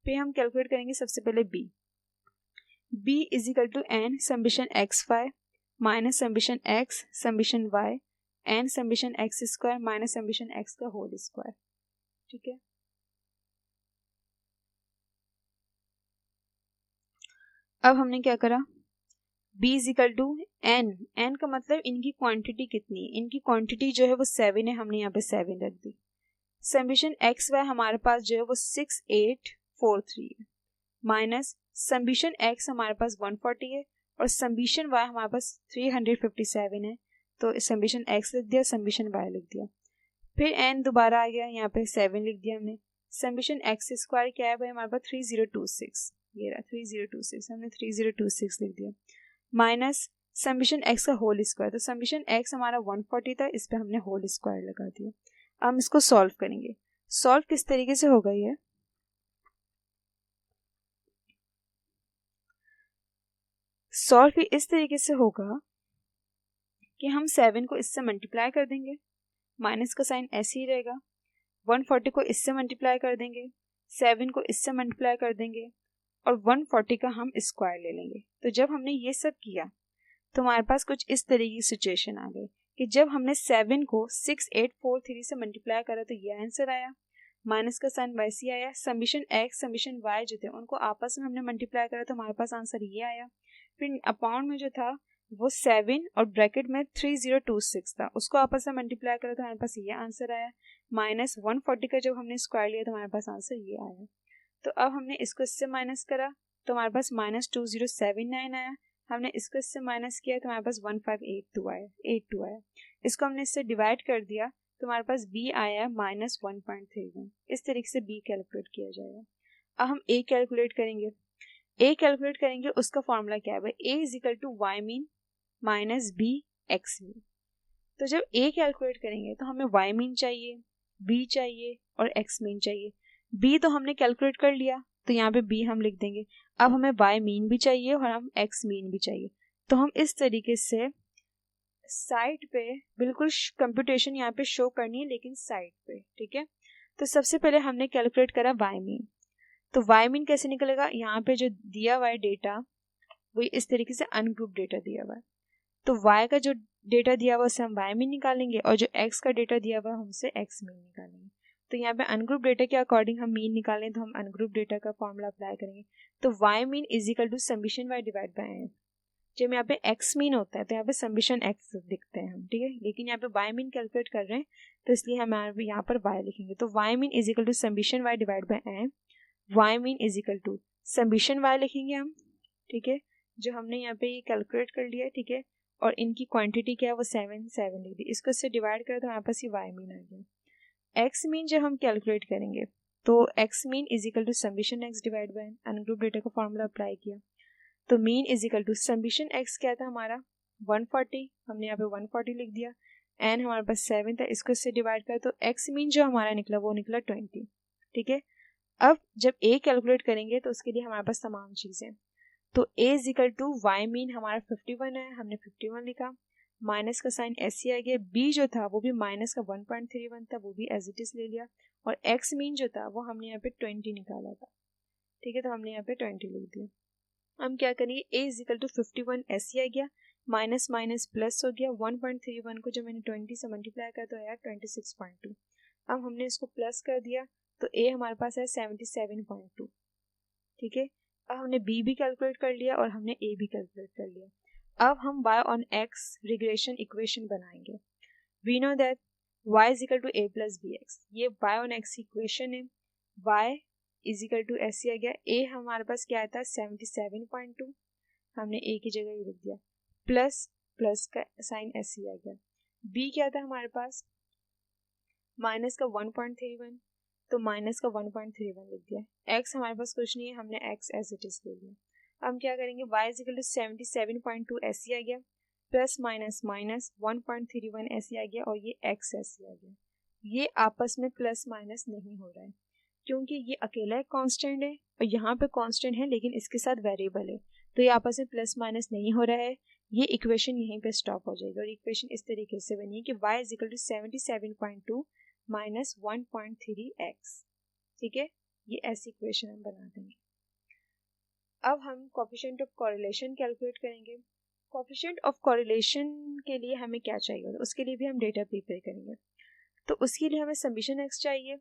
फिर हम कैलकुलेट करेंगे सबसे पहले b, b is equal to n summation x y minus summation x summation y and summation x square minus summation x का होल स्क्वायर, ठीक है। अब हमने क्या करा, b is equal to n का मतलब इनकी क्वांटिटी कितनी, इनकी क्वांटिटी जो है वो 7 है, हमने यहाँ पे 7 रख दी। समीशन एक्स वाई हमारे पास जो है वो 6843 है, माइनस समीशन एक्स हमारे पास 140 है और समीशन वाई हमारे पास 357 है, तो समीशन एक्स लिख दिया, समीशन वाई लिख दिया। फिर एन दोबारा आ गया, यहाँ पे 7 लिख दिया हमने। समीशन एक्स स्क्वायर क्या है भाई हमारे पास 3026, ये रहा 3026, हमने 3026 लिख दिया, माइनस समीशन एक्स का होल स्क्वायर, तो समीशन एक्स हमारा 140 था, इस पर हमने होल स्क्वायर लगा दिया। अब हम इसको सॉल्व करेंगे। सॉल्व किस तरीके से होगा, ये सॉल्व भी इस तरीके से होगा कि हम 7 को इससे मल्टीप्लाई कर देंगे, माइनस का साइन ऐसे ही रहेगा, 140 को इससे मल्टीप्लाई कर देंगे, 7 को इससे मल्टीप्लाई कर देंगे और 140 का हम स्क्वायर ले लेंगे। तो जब हमने ये सब किया तो हमारे पास कुछ इस तरीके की सिचुएशन आ गई कि जब हमने 7 को 6843 से मल्टीप्लाई करा तो ये आंसर आया, माइनस का साइन वैसे आया। समीशन एक्स समीशन वाई जो थे उनको आपस में हमने मल्टीप्लाई करा तो हमारे पास आंसर ये आया। फिर अपाउंड में जो था वो 7 और ब्रैकेट में 3026 था, उसको आपस में मल्टीप्लाई करा तो हमारे पास ये आंसर आया। माइनस 140 का जब हमने स्क्वायर लिया तो हमारे पास आंसर ये आया। तो अब हमने इसको इससे माइनस करा तो हमारे पास -2079 आया। हमने इसको इससे माइनस किया तो हमारे पास 1582 आया। इसको हमने इससे डिवाइड कर दिया तो हमारे पास b आया -1.31। इस तरीके से b कैलकुलेट किया जाएगा। अब हम a कैलकुलेट करेंगे। उसका फॉर्मूला क्या है, a = y mean minus b x mean. तो जब a कैलकुलेट करेंगे तो हमें y मीन चाहिए, b चाहिए और x मीन चाहिए। b तो हमने कैलकुलेट कर लिया तो यहाँ पे b हम लिख देंगे। अब हमें y मीन भी चाहिए और हम x मीन भी चाहिए। तो हम इस तरीके से साइड पे बिल्कुल कंप्यूटेशन यहाँ पे शो करनी है, लेकिन साइड पे, ठीक है। तो सबसे पहले हमने कैलकुलेट करा y मीन। तो y मीन कैसे निकलेगा, यहाँ पे जो दिया हुआ है डेटा वो इस तरीके से अनग्रुप डेटा दिया हुआ है। तो y का जो डेटा दिया हुआ है उससे हम y मीन निकालेंगे और जो x का डेटा दिया हुआ है हमसे x मीन निकालेंगे। तो यहाँ पे अनग्रुप डेटा के अकॉर्डिंग हम मीन निकालें तो हम अनग्रुप डेटा का फॉर्मूला अप्लाई करेंगे। तो y mean = summation y divide by n। जब यहाँ पे x मीन होता है तो यहाँ पे समीशन x लिखते हैं हम, ठीक है। लेकिन यहाँ पे y मीन कैलकुलेट कर रहे हैं तो इसलिए हम यहाँ पर y लिखेंगे। तो y mean = summation y divide by n। y mean = summation y लिखेंगे हम, ठीक है, जो हमने यहाँ पे कैलकुलेट कर लिया है, ठीक है। और इनकी क्वांटिटी क्या है वो 7 लिख दी। इसको इससे डिवाइड करें तो हमारे पास ये y मीन आ गया। x मीन जब हम कैलकुलेट करेंगे तो x mean = summation x divide by n। Ungroup data का फॉर्मूला अप्लाई किया तो मीन = समीशन x क्या था हमारा 140, हमने यहाँ पे 140 लिख दिया। n हमारे पास 7 था, इसको इससे डिवाइड करें तो x मीन जो हमारा निकला वो निकला 20, ठीक है। अब जब a कैलकुलेट करेंगे तो उसके लिए हमारे पास तमाम चीज़ें। तो a = y मीन हमारा 51 है, हमने 51 लिखा। माइनस का साइन ऐसे आ गया। b जो था वो भी माइनस का 1.31 था, वो भी एज इट इज ले लिया। और x मीन जो था वो हमने यहाँ पे 20 निकाला था, ठीक है। तो हमने यहाँ पे 20 लिख दिया। हम क्या करेंगे, a = 51 ऐसे आ गया, माइनस माइनस प्लस हो गया। 1.31 को जब मैंने 20 से मल्टीप्लाई किया तो आया 26.2। अब हमने इसको प्लस कर दिया तो a हमारे पास है 77.2, ठीक है। अब हमने b भी कैलकुलेट कर लिया और हमने a भी कैलकुलेट कर लिया। अब हम y on x regression equation बनाएंगे। We know that y = a + bx, ये y on x इक्वेशन है। y = ऐसे आ गया, a हमारे पास क्या आता है 77.2, हमने a की जगह ये लिख दिया, प्लस प्लस का साइन ऐसे आ गया। b क्या था हमारे पास माइनस का 1.31, तो माइनस का 1.31 लिख दिया। x हमारे पास कुछ नहीं है, हमने x एज इट इज ले लिया। हम क्या करेंगे, y = 77.2 ऐसे आ गया, प्लस माइनस माइनस 1.31 ऐसे आ गया और ये x ऐसे आ गया। ये आपस में प्लस माइनस नहीं हो रहा है क्योंकि ये अकेला एक कांस्टेंट है और यहाँ पे कांस्टेंट है लेकिन इसके साथ वेरिएबल है, तो ये आपस में प्लस माइनस नहीं हो रहा है। ये इक्वेशन यहीं पे स्टॉप हो जाएगी और इक्वेशन इस तरीके से बनी है कि y = 77.2 माइनस 1.3x, ठीक है। ये ऐसी इक्वेशन हम बना देंगे। अब हम कोफिशिएंट ऑफ कोरिलेशन कैलकुलेट करेंगे। कोफिशिएंट ऑफ कोरिलेशन के लिए हमें क्या चाहिए, उसके लिए भी हम डेटा प्रिपेयर करेंगे। तो उसके लिए हमें समीशन x चाहिए,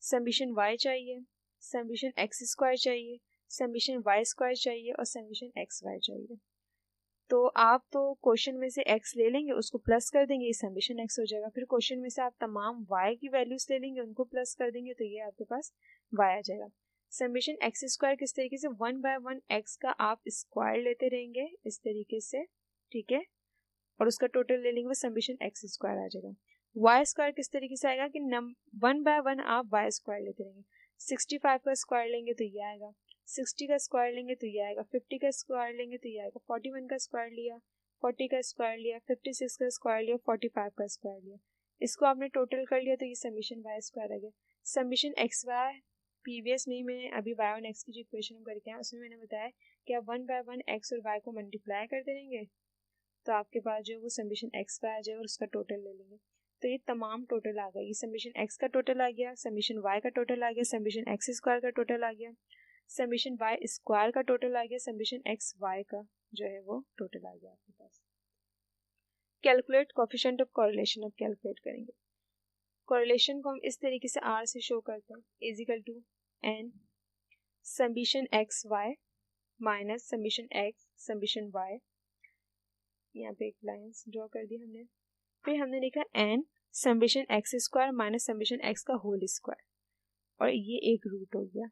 समीशन y चाहिए, समीशन x² चाहिए, समीशन y² चाहिए और समीशन xy चाहिए। तो आप तो क्वेश्चन में से x ले लेंगे, उसको प्लस कर देंगे, ये समीशन x हो जाएगा। फिर क्वेश्चन में से आप तमाम y की वैल्यूज ले लेंगे, उनको प्लस कर देंगे, तो ये आपके पास y आ जाएगा। समीशन x² किस तरीके से 1/1 x का आप स्क्वायर लेते रहेंगे इस तरीके से, ठीक है, और उसका टोटल ले लेंगे, वो समीशन x² आ जाएगा। y² किस तरीके से आएगा कि 1/1 आप y² लेते रहेंगे। 65 का स्क्वायर लेंगे तो ये आएगा, 60 का स्क्वायर लेंगे तो ये आएगा, 50 का स्क्वायर लेंगे तो ये आएगा, 41 का स्क्वायर लिया, 40 का स्क्वायर लिया, 56 का स्क्वायर लिया, 45 का स्क्वायर लिया, इसको आपने टोटल कर लिया तो ये समीशन y² आ गया। समीशन xy प्रीवियस में मैंने अभी y on x की जो इक्वेशन हम करके आए उसमें मैंने बताया कि आप 1/1 x और y को मल्टीप्लाई करते रहेंगे तो आपके पास जो है वो समीशन xy आ जाएगा और उसका टोटल ले लेंगे। तो ये तमाम टोटल आ गया, ये समीशन x का टोटल आ गया, समीशन y का टोटल आ गया, समीशन x² का टोटल आ गया, समीशन y² का टोटल आ गया, समीशन xy का जो है वो टोटल आ गया आपके पास। कैलकुलेट कोएफिशिएंट ऑफ कोरिलेशन अब कैलकुलेट करेंगे। कोरिलेशन को हम इस तरीके से R से शो करते हैं, is equal to n summation x y minus summation x summation y, यहाँ पे एक लाइंस ड्रॉ कर दी हमने। फिर हमने लिखा n summation x square minus summation x का होल स्क्वायर, और ये एक रूट हो गया।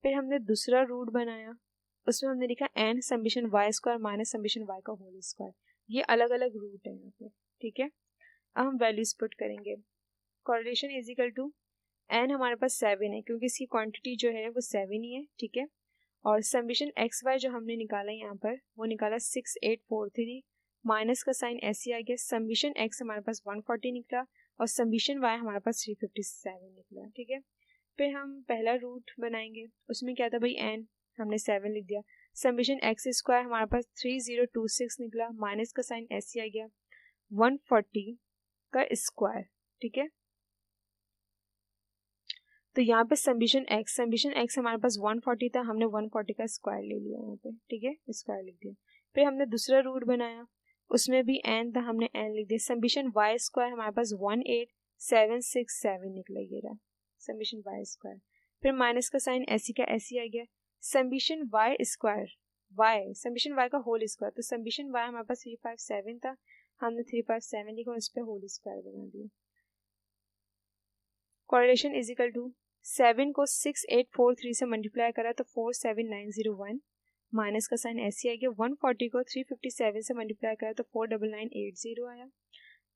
फिर हमने दूसरा रूट बनाया, उसमें हमने लिखा n summation y square minus summation y का होल स्क्वायर। ये अलग अलग रूट है यहाँ पे, ठीक है। अब हम वैल्यूज पुट करेंगे। Correlation is equal to n हमारे पास 7 है क्योंकि इसकी क्वांटिटी जो है वो 7 ही है, ठीक है। और समीशन एक्स वाई जो हमने निकाला यहाँ पर वो निकाला 6843, माइनस का साइन ऐसे आ गया। समीशन एक्स हमारे पास 140 निकला और समीशन वाई हमारे पास 357 निकला, ठीक है। फिर हम पहला रूट बनाएंगे, उसमें क्या था भाई n, हमने 7 लिख दिया। समीशन एक्स स्क्वायर हमारे पास 3026 निकला, माइनस का साइन ऐसे आ गया 140 का स्क्वायर, ठीक है। तो यहाँ पे समीशन एक्स हमारे पास 140 था, हमने 140 का स्क्वायर ले लिया यहाँ पे, ठीक है, स्क्वायर लिख दिया। फिर हमने दूसरा रूट बनाया, उसमें भी n था, हमने n लिख दिया। समीशन वाई स्क्वायर हमारे पास 18767 निकला, ये रहा समीशन वाई स्क्वायर। फिर माइनस का साइन ऐसी का ऐसी आ गया। Summation y square y summation y का होल स्क्वायर, तो समीशन वाई हमारे पास 357 था, हमने 357 लिखा और इस पर होल स्क्वायर बना दिया। कोरिलेशन इज इक्वल टू 7 को 6843 से मल्टीप्लाई करा तो 47901, माइनस का साइन ऐसे आ गया। 140 को 357 से मल्टीप्लाई करा तो 49980 आया।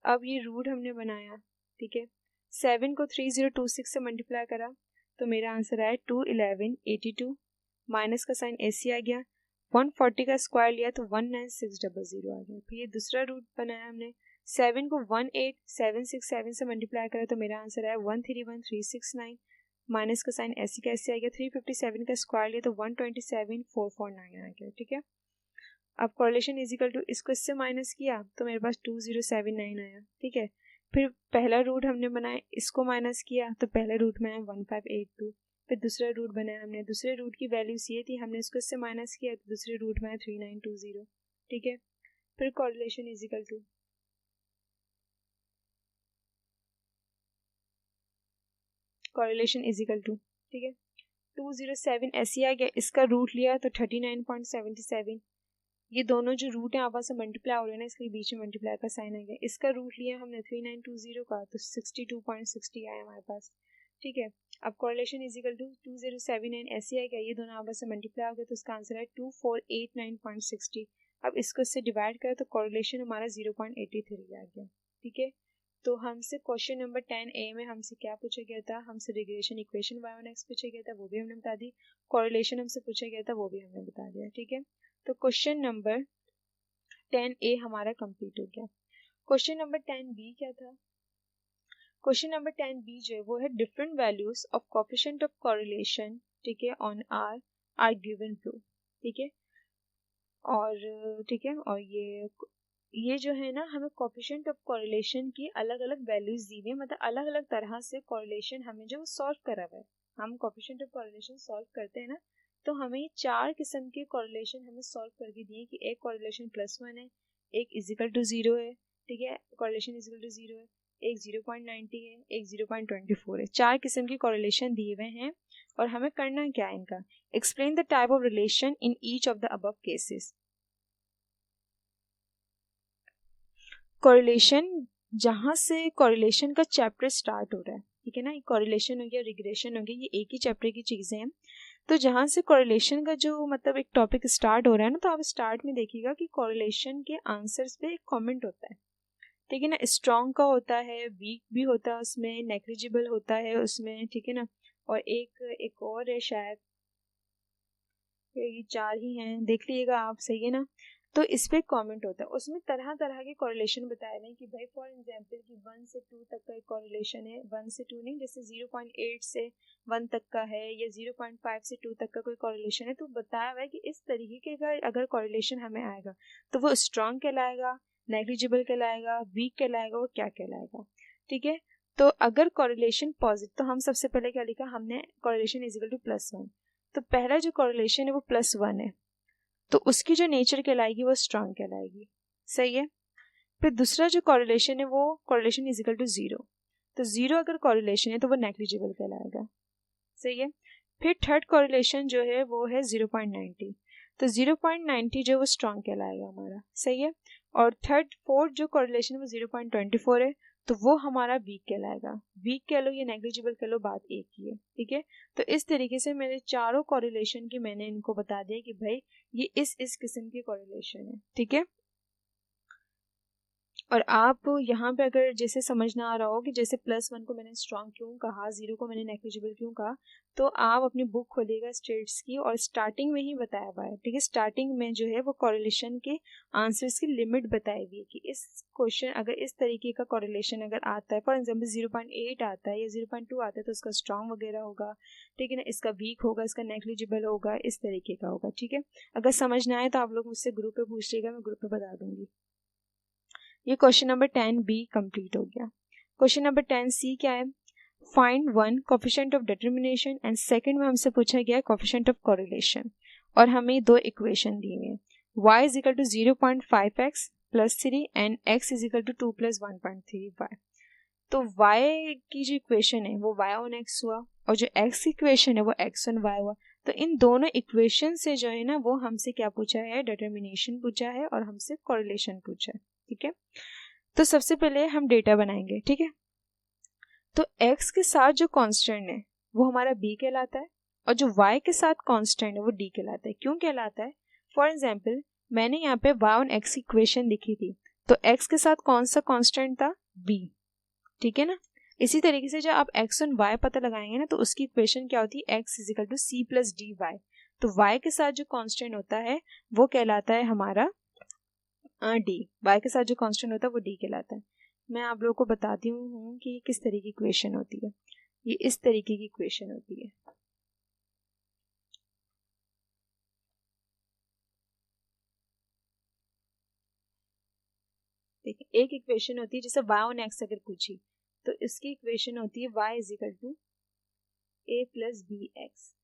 अब ये रूट हमने बनाया, ठीक है। 7 को 3026 से मल्टीप्लाई करा तो मेरा आंसर आया 21182, माइनस का साइन ऐसे आ गया। 140 का स्क्वायर लिया तो 19600 आ गया। फिर ये दूसरा रूट बनाया हमने, 7 को 18767 से मल्टीप्लाई करा तो मेरा आंसर आया 131369, माइनस का साइन ऐसे का ऐसे आ गया। 357 का स्क्वायर लिया तो 127449 आ गया, ठीक है। अब कोरिलेशन इज इक्वल टू, इसको इससे माइनस किया तो मेरे पास 2079 आया, ठीक है। फिर पहला रूट हमने बनाया, इसको माइनस किया तो पहले रूट में आया 1582। फिर दूसरा रूट बनाया हमने, दूसरे रूट की वैल्यूज ये थी, हमने इसको इससे माइनस किया तो दूसरे रूट में आया 3920, ठीक है। फिर correlation is equal to correlation is equal to, ठीक है, 207 ऐसे आ गया। इसका रूट लिया तो 39.77, ये दोनों जो रूट है आपस में मल्टीप्लाई हो रहे हैं ना, इसके बीच में मल्टीप्लाई का साइन आ गया। इसका रूट लिया हमने 3920 का तो 62.60 आया हमारे पास, ठीक है। अब कोरिलेशन इज इक्वल टू 2079 ऐसे आ गया, ये दोनों आपस में मल्टीप्लाई हो गए तो इसका आंसर है 2489.60। अब इसको इससे डिवाइड करें तो कोरिलेशन हमारा 0.83 आ गया, ठीक है। तो हमसे क्वेश्चन नंबर 10A में हमसे क्या पूछा गया था, हमसे रिग्रेशन इक्वेशन y1x पूछा गया था, वो भी हमने बता दी। कोरिलेशन हमसे पूछा गया था, वो भी हमने बता दिया, ठीक है। तो क्वेश्चन नंबर 10A हमारा कंप्लीट हो गया। क्वेश्चन नंबर 10B क्या था? क्वेश्चन नंबर 10B जो है वो है different values of coefficient of correlation, ठीक है, ऑन आर गिवन ब्लो, ठीक है। और ठीक है, और ये जो है ना, हमें कोएफिशिएंट ऑफ कोरिलेशन की अलग अलग वैल्यूज दी हुई है, मतलब अलग अलग तरह से कोरिलेशन हमें जो सॉल्व करा हुआ है। हम कोएफिशिएंट ऑफ कोरिलेशन सॉल्व करते हैं ना, तो हमें 4 किस्म के कोरिलेशन हमें सॉल्व करके दिए कि एक कोरिलेशन +1 है, एक इजिकल टू 0 है, ठीक है, कोरिलेशन इजिकल टू 0 है, एक 0.90 है, एक 0.24 है। 4 किस्म की कोरिलेशन दिए हुए हैं और हमें करना क्या है इनका। Explain the type of relation in each of the above cases. Correlation, जहाँ से कोरिलेशन का चैप्टर स्टार्ट हो रहा है, ठीक है ना, कोरिलेशन हो गया, रिग्रेशन हो गया, ये एक ही चैप्टर की चीज़ें हैं। तो जहाँ से कोरिलेशन का जो मतलब एक टॉपिक स्टार्ट हो रहा है ना, तो आप स्टार्ट में देखिएगा कि कोरिलेशन के आंसर्स पे एक कमेंट होता है, ठीक है ना। स्ट्रॉन्ग का होता है, वीक भी होता है उसमें, नेग्लिजिबल होता है उसमें, ठीक है ना। और एक और है शायद, ये 4 ही हैं, देख लीजिएगा आप, सही है ना। तो इस पे कमेंट होता है, उसमें तरह तरह के कोरिलेशन बताए हुए हैं कि भाई फॉर एग्जांपल कि 1 से 2 तक का एक कोरिलेशन है, 1 से 2 नहीं, जैसे 0.8 से 1 तक का है, या 0.5 से 2 तक का कोई कोरिलेशन है, तो बताया हुआ है कि इस तरीके का अगर कोरिलेशन हमें आएगा तो वो स्ट्रॉन्ग कहलाएगा, नेग्लिजिबल कहलाएगा, वीक कहलाएगा, वो क्या कहलाएगा, ठीक है। तो अगर कोरिलेशन पॉजिटिव, तो हम सबसे पहले क्या लिखा हमने, कोरिलेशन इज इक्वल टू +1, तो पहला जो कोरिलेशन है वो +1 है, तो उसकी जो नेचर कहलाएगी वो स्ट्रॉन्ग कहलाएगी, सही है। फिर दूसरा जो कॉरिलेशन है वो कॉरिलेशन इज इक्वल टू 0, तो 0 अगर कॉरिलेशन है तो वो नेग्लिजिबल कहलाएगा, सही है। फिर थर्ड कॉरिलेशन जो है वो है 0.90, तो 0.90 जो वो स्ट्रॉन्ग कहलाएगा हमारा, सही है। और फोर्थ जो कॉरिलेशन है वो 0.24 है, तो वो हमारा वीक कहलाएगा। वीक कह लो या नेग्लिजिबल कह लो, बात एक ही है, ठीक है। तो इस तरीके से मेरे चारों कॉरिलेशन की मैंने इनको बता दिया कि भाई ये इस किस्म की कॉरिलेशन है, ठीक है। और आप यहाँ पे अगर जैसे समझना आ रहा हो कि जैसे +1 को मैंने स्ट्रॉन्ग क्यों कहा, 0 को मैंने नेग्लिजिबल क्यों कहा, तो आप अपनी बुक खोलिएगा स्टेट्स की और स्टार्टिंग में ही बताया हुआ है, ठीक है। स्टार्टिंग में जो है वो कॉरिलेशन के आंसर्स की लिमिट बताई हुई है कि इस क्वेश्चन अगर इस तरीके का कॉरिलेशन अगर आता है, फॉर एग्जाम्पल 0.8 आता है या 0.2 आता है तो उसका स्ट्रॉन्ग वगैरह होगा, ठीक है ना, इसका वीक होगा, इसका नेग्लिजिबल होगा, इस तरीके का होगा, ठीक है। अगर समझ ना आए तो आप लोग मुझसे ग्रुप पे पूछ लीजिएगा, मैं ग्रुप पे बता दूंगी। ये क्वेश्चन नंबर 10B कंप्लीट हो गया। क्वेश्चन नंबर 10C क्या है, find one coefficient of determination and second में हमसे पूछा गया कोफिशिएंट ऑफ कोरिलेशन, और हमें दो इक्वेशन दी हुई है, y is equal to 0.5x plus 3 and x is equal to 2 plus 1.3y। तो y की जो इक्वेशन है वो y ऑन x हुआ और जो x की इक्वेशन है वो x ऑन y हुआ। तो इन दोनों इक्वेशन से जो है ना वो हमसे क्या पूछा है, डिटर्मिनेशन पूछा है और हमसे कोरिलेशन पूछा है, ठीक है। तो सबसे पहले हम डेटा बनाएंगे, ठीक है। तो x के साथ जो कांस्टेंट है वो हमारा b कहलाता है और जो y के साथ कांस्टेंट है वो d कहलाता है। क्यों कहलाता है, फॉर एग्जांपल मैंने यहाँ पे y ऑन x इक्वेशन लिखी थी, तो x के साथ कौन सा कांस्टेंट था, b, ठीक है ना। इसी तरीके से जब आप x ऑन y पता लगाएंगे ना तो उसकी इक्वेशन क्या होती है, x is equal to c plus d y. तो y के साथ जो कांस्टेंट होता है वो कहलाता है हमारा डी, y के साथ जो कांस्टेंट होता है वो डी कहलाता है। मैं आप लोगों को बताती हूँ कि किस तरीके की इक्वेशन होती है। ये इस तरीके की इक्वेशन होती है, देखिए एक इक्वेशन होती है जैसे y ऑन x अगर पूछी तो इसकी इक्वेशन होती है y is equal to a plus b x,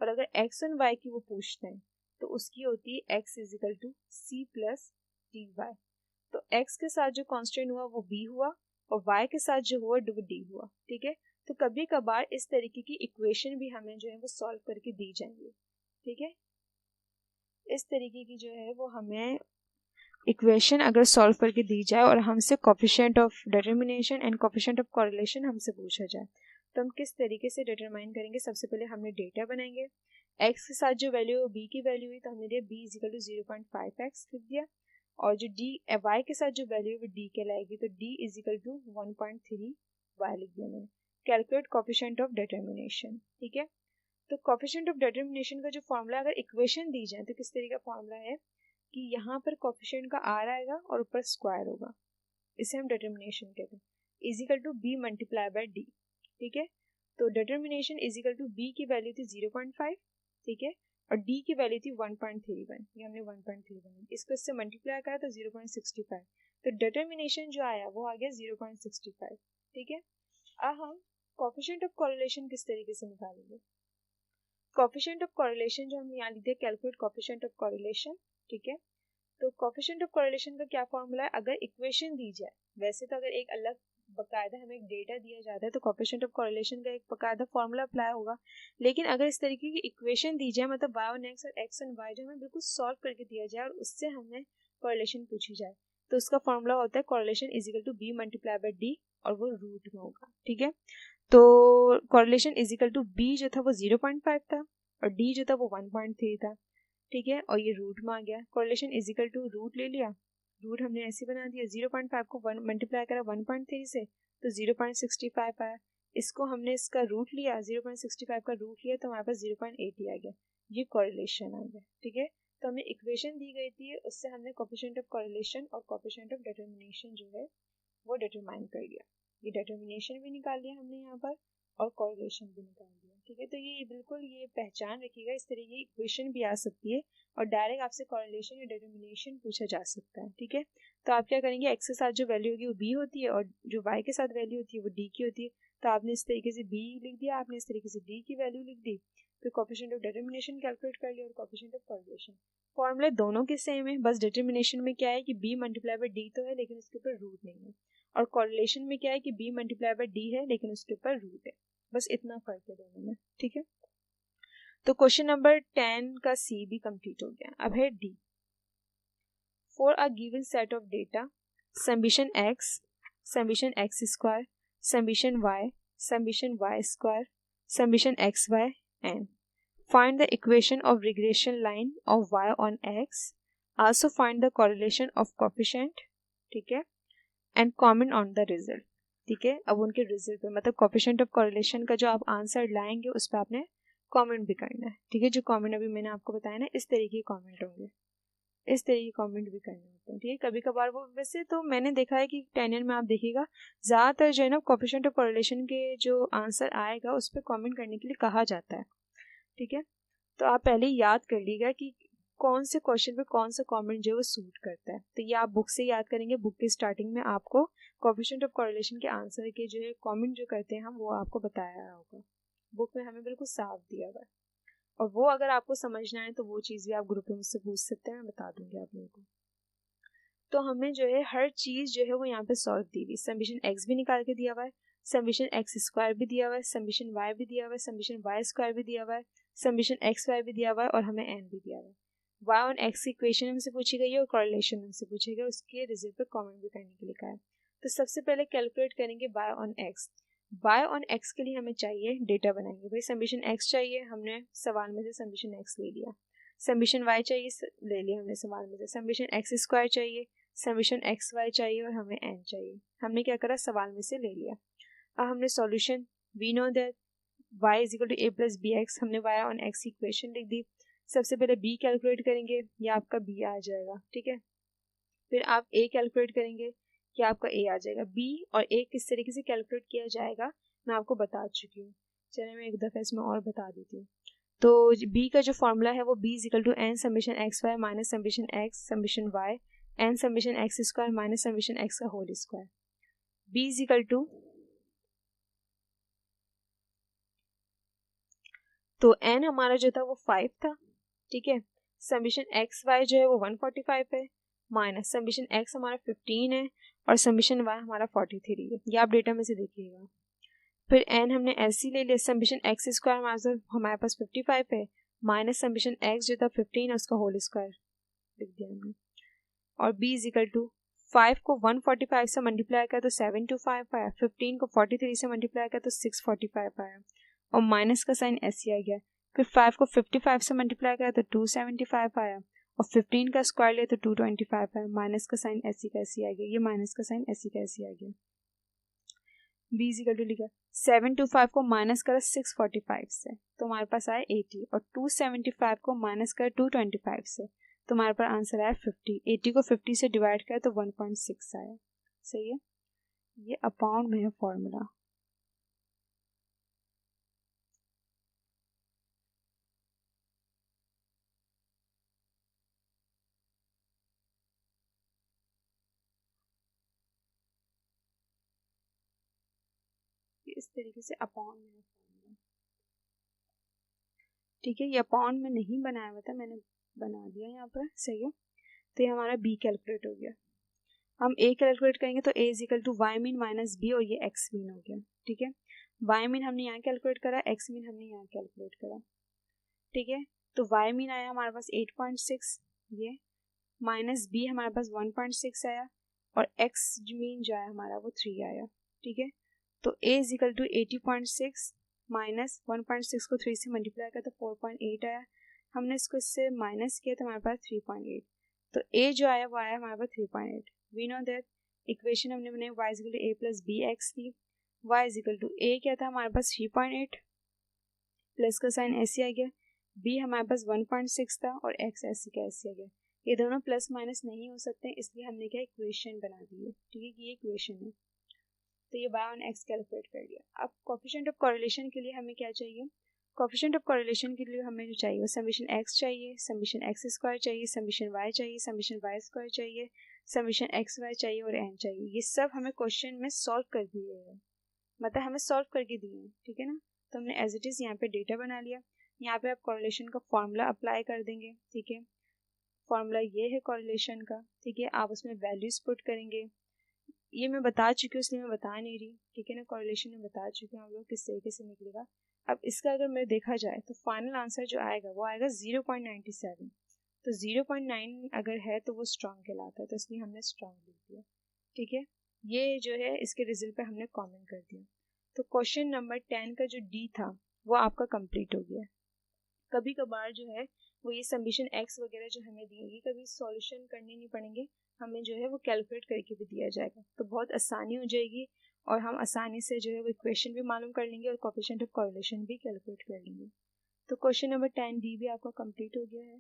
और अगर x ऑन y की वो पूछते हैं तो उसकी होती है x is equal to c plus d y. तो x के साथ जो कांस्टेंट हुआ वो b हुआ और y के साथ जो हुआ वो d हुआ, ठीक है। तो कभी कभार इस तरीके की इक्वेशन भी हमें जो है वो सॉल्व करके दी जाएंगी, ठीक है। इस तरीके की जो है वो हमें इक्वेशन अगर सॉल्व करके दी जाए और हमसे coefficient of determination and coefficient of correlation हमसे पूछा जाए तो हम किस तरीके से डिटरमाइन करेंगे। सबसे पहले हमने डेटा बनाएंगे, x के साथ जो वैल्यू है b की वैल्यू हुई तो हमने दिया b is equal to 0.5x लिख दिया, और जो d y के साथ जो वैल्यू है वो d कहलाएगी तो d is equal to 1.3y लिख दिया मैंने। कैलकुलेट कोफिशिएंट ऑफ डिटर्मिनेशन, ठीक है। तो कोफिशिएंट ऑफ डिटर्मिनेशन का जो फॉर्मूला अगर इक्वेशन दी जाए तो किस तरीके का फॉर्मूला है कि यहाँ पर कोफिशिएंट का r आएगा और ऊपर स्क्वायर होगा, इसे हम डिटर्मिनेशन कहते हैं, is equal to b multiply by d, ठीक है। तो determination is equal to b की वैल्यू थी 0.5, ठीक है, और d की वैल्यू थी 1.31, ये हमने 1.31 इसको इससे मल्टीप्लाई करा तो 0.65, तो डिटर्मिनेशन जो आया वो आ गया 0.65, ठीक है। अब हम कोफिशिएंट ऑफ कोरिलेशन किस तरीके से निकालेंगे। कोफिशिएंट ऑफ कोरिलेशन जो हम यहाँ लिखते हैं, कैलकुलेट कोफिशिएंट ऑफ कोरिलेशन, ठीक है। तो कोफिशिएंट ऑफ कोरिलेशन का क्या फॉर्मूला है, अगर इक्वेशन दी जाए, वैसे तो अगर एक अलग बकायदा हमें एक डेटा दिया जाता है तो कोफिशिएंट ऑफ कोरिलेशन का एक बकायदा फॉर्मूला अप्लाई होगा, लेकिन अगर इस तरीके की इक्वेशन दी जाए मतलब y ऑन x और x ऑन y जो हमें बिल्कुल सॉल्व करके दिया जाए और उससे हमें कोरिलेशन पूछी जाए तो उसका फॉर्मूला होता है correlation is equal to b multiply by d और वो रूट में होगा, ठीक है। तो correlation is equal to b जो था वो 0.5 था और d जो था वो 1.3 था, ठीक है, और ये रूट में आ गया। Correlation is equal to root ले लिया, रूट हमने ऐसे बना दिया, 0.5 को 1 मल्टीप्लाई करा 1.3 से तो 0.65 आया, इसको हमने इसका रूट लिया, 0.65 का रूट लिया तो हमारे पास 0.80 आ गया, ये कोरिलेशन आ गया, ठीक है। तो हमें इक्वेशन दी गई थी, उससे हमने कोफिशिएंट ऑफ कोरिलेशन और कोफिशिएंट ऑफ डिटर्मिनेशन जो है वो डिटरमाइन कर लिया। ये डिटर्मिनेशन भी निकाल लिया हमने यहाँ पर और कोरिलेशन भी निकाल दिया, ठीक है। तो ये बिल्कुल ये पहचान रखिएगा, इस तरीके की इक्वेशन भी आ सकती है और डायरेक्ट आपसे कोरिलेशन या डिटर्मिनेशन पूछा जा सकता है, ठीक है। तो आप क्या करेंगे, x के साथ जो वैल्यू होगी वो b होती है और जो y के साथ वैल्यू होती है वो d की होती है, तो आपने इस तरीके से b लिख दिया, आपने इस तरीके से d की वैल्यू लिख दी, फिर कोफिशिएंट ऑफ डिटर्मिनेशन कैलकुलेट कर लिया और कोफिशिएंट ऑफ कोरिलेशन। फॉर्मूले दोनों के सेम है, बस डिटर्मिनेशन में क्या है कि b मल्टीप्लाई बाय d तो है लेकिन उसके ऊपर रूट नहीं है, और कॉरिलेशन में क्या है कि b मल्टीप्लाई बाय d है लेकिन उसके ऊपर रूट है, बस इतना फर्क है दोनों में, ठीक है। तो क्वेश्चन नंबर 10 का सी भी कंप्लीट हो गया। अब है D. For a given set of data summation x, summation x square, summation y, summation y square, summation xy n, find the equation of regression line of y on x, also find the correlation of coefficient, ठीक है, and comment on the result, ठीक है। अब उनके रिजल्ट पे मतलब कोफिशिएंट ऑफ कोरिलेशन का जो आप आंसर लाएंगे उस पर आपने कमेंट भी करना है, ठीक है। जो कमेंट अभी मैंने आपको बताया ना, इस तरीके के कमेंट होंगे, इस तरीके के कमेंट भी करने होते हैं, ठीक है। कभी कभार वो, वैसे तो मैंने देखा है कि 10 में आप देखिएगा ज़्यादातर जो है ना कोफिशिएंट ऑफ कोरिलेशन के जो आंसर आएगा उस पर कमेंट करने के लिए कहा जाता है, ठीक है। तो आप पहले ही याद कर लीजिएगा कि कौन से क्वेश्चन पे कौन सा कमेंट जो है वो सूट करता है, तो ये आप बुक से याद करेंगे। बुक के स्टार्टिंग में आपको कोएफिशिएंट ऑफ कोरिलेशन के आंसर के जो है कमेंट जो करते हैं हम, वो आपको बताया होगा, बुक में हमें बिल्कुल साफ दिया हुआ है। और वो अगर आपको समझना है तो वो चीज़ भी आप ग्रुप में मुझसे पूछ सकते हैं, मैं बता दूंगी आप लोगों को। तो हमें जो है हर चीज़ जो है वो यहाँ पे सॉल्व दी हुई, समीशन एक्स भी निकाल के दिया हुआ है, समीशन एक्स स्क्वायर भी दिया हुआ है, समीशन वाई भी दिया हुआ है, समीशन वाई स्क्वायर भी दिया हुआ है, समीशन एक्स वाई भी दिया हुआ है, और हमें एन भी दिया हुआ है। वाई ऑन एक्स की इक्वेशन हमसे पूछी गई है और कॉरिलेशन हमसे पूछी गई, उसके रिजल्ट पे कमेंट भी करने के लिए कहा है। तो सबसे पहले कैलकुलेट करेंगे y on x. Y on x के लिए हमें चाहिए, डेटा बनाएंगे भाई, समीशन एक्स चाहिए, हमने सवाल में से समीशन एक्स ले लिया, समीशन वाई चाहिए, ले लिया हमने सवाल में से, समीशन एक्स स्क्वायर चाहिए, समीशन एक्स वाई चाहिए, और हमें एन चाहिए, हमने क्या करा, सवाल में से ले लिया। अब हमने solution, we know that y is equal to a plus b x, हमने y ऑन x की इक्वेशन लिख दी। सबसे पहले b कैलकुलेट करेंगे, ये आपका b आ जाएगा, ठीक है। फिर आप a कैलकुलेट करेंगे, कि आपका a आ जाएगा। b और a किस तरीके से कैलकुलेट किया जाएगा मैं आपको बता चुकी हूँ, चलिए मैं एक दफ़ा इसमें और बता देती हूँ। तो b का जो फॉर्मूला है वो b is equal to n summation x y minus summation x summation y n summation x square minus summation x का whole square. b is equal to, तो n हमारा जो था वो 5 था, ठीक है। समीशन एक्स वाई जो है वो 145 है, माइनस समीशन एक्स हमारा 15 है, और समीशन वाई हमारा 43 है, ये आप डेटा में से देखिएगा। फिर n हमने ऐसे ले लिया, समीशन एक्स स्क्वायर हमारे पास 55 है, माइनस समीशन एक्स जो था 15 है उसका होल स्क्वायर लिख दिया हमने। और b इज इक्वल टू 5 को 145 से मल्टीप्लाई किया तो 725 आया, 15 को 43 से मल्टीप्लाई किया तो 645 आया, और माइनस का साइन ऐसे आ गया। फिर 5 को 55 से मल्टीप्लाई किया तो 275 आया, और 15 का स्क्वायर लिया तो 225 आया, माइनस का साइन ऐसी का ऐसी आ गया, ये माइनस का साइन ऐसी का ऐसी आ गया। b इज इक्वल टू लिखा 725 को माइनस करा 645 से तो हमारे पास आया 80, और 275 को माइनस करा 225 से तो हमारे पास आंसर आया 50। 80 को 50 से डिवाइड किया तो 1.6 आया, सही है। ये अपॉन में है फॉर्मूला। इस तरीके से अपॉन में है फॉर्मूला, ठीक है। ये अपॉन में नहीं बनाया हुआ था, मैंने बना दिया यहाँ पर, सही है। तो ये हमारा b कैलकुलेट हो गया। हम a कैलकुलेट करेंगे तो a is equal to y mean minus b, और ये x मीन हो गया, ठीक है। y मीन हमने यहाँ कैलकुलेट करा, x मीन हमने यहाँ कैलकुलेट करा, ठीक है। तो y मीन आया हमारे पास 8.6, ये माइनस b हमारे पास 1.6 आया, और x मीन जो आया हमारा वो 3 आया, ठीक है। तो a is equal to 80.6 minus 1.6 को 3 से मल्टीप्लाई किया तो 4.8 आया, हमने इसको इससे माइनस किया तो हमारे पास 3.8, तो a जो आया वो आया हमारे पास 3.8। वी नो दैट इक्वेशन हमने बनाई y is equal to a plus b x थी, y is equal to a क्या था हमारे पास 3.8, प्लस का साइन ऐसे आ गया, b हमारे पास 1.6 था, और x ऐसे का ऐसे आ गया। ये दोनों प्लस माइनस नहीं हो सकते, इसलिए हमने क्या इक्वेशन बना दी है, ठीक है, कि ये इक्वेशन है। तो ये y ऑन x कैलकुलेट कर लिया। अब कोएफिशिएंट ऑफ कोरिलेशन के लिए हमें क्या चाहिए, कोएफिशिएंट ऑफ कोरिलेशन के लिए हमें जो चाहिए वो समीशन x चाहिए, समीशन x स्क्वायर चाहिए, समीशन y चाहिए, समीशन y स्क्वायर चाहिए, समीशन x y चाहिए, और n चाहिए। ये सब हमें क्वेश्चन में सॉल्व कर दिए हैं, मतलब हमें सॉल्व करके दिए हैं, ठीक है ना। तो हमने एज इट इज़ यहाँ पे डेटा बना लिया, यहाँ पे आप कोरिलेशन का फॉर्मूला अप्लाई कर देंगे, ठीक है। फॉर्मूला ये है कॉरिलेशन का, ठीक है। आप उसमें वैल्यूज पुट करेंगे, ये मैं बता चुकी हूँ इसलिए मैं बता नहीं रही, ठीक है ना। कॉरिलेशन में बता चुके हैं हम लोग किस तरीके से निकलेगा। अब इसका अगर मैं देखा जाए तो फाइनल आंसर जो आएगा वो आएगा 0.97। तो 0.9 अगर है तो वो स्ट्रॉन्ग कहलाता है, तो इसलिए हमने स्ट्रॉन्ग लिख दिया, ठीक है। ये जो है इसके रिजल्ट पे हमने कमेंट कर दिया। तो क्वेश्चन नंबर 10 का जो डी था वो आपका कंप्लीट हो गया। कभी कभार जो है वो ये समीशन एक्स वगैरह जो हमें दिएगी, कभी सॉल्यूशन करने नहीं पड़ेंगे, हमें जो है वो कैलकुलेट करके भी दिया जाएगा, तो बहुत आसानी हो जाएगी और हम आसानी से जो है वो इक्वेशन भी मालूम कर लेंगे और कोएफिशिएंट ऑफ कोरिलेशन भी कैलकुलेट कर लेंगे। तो क्वेश्चन नंबर 10 डी भी आपका कंप्लीट हो गया है।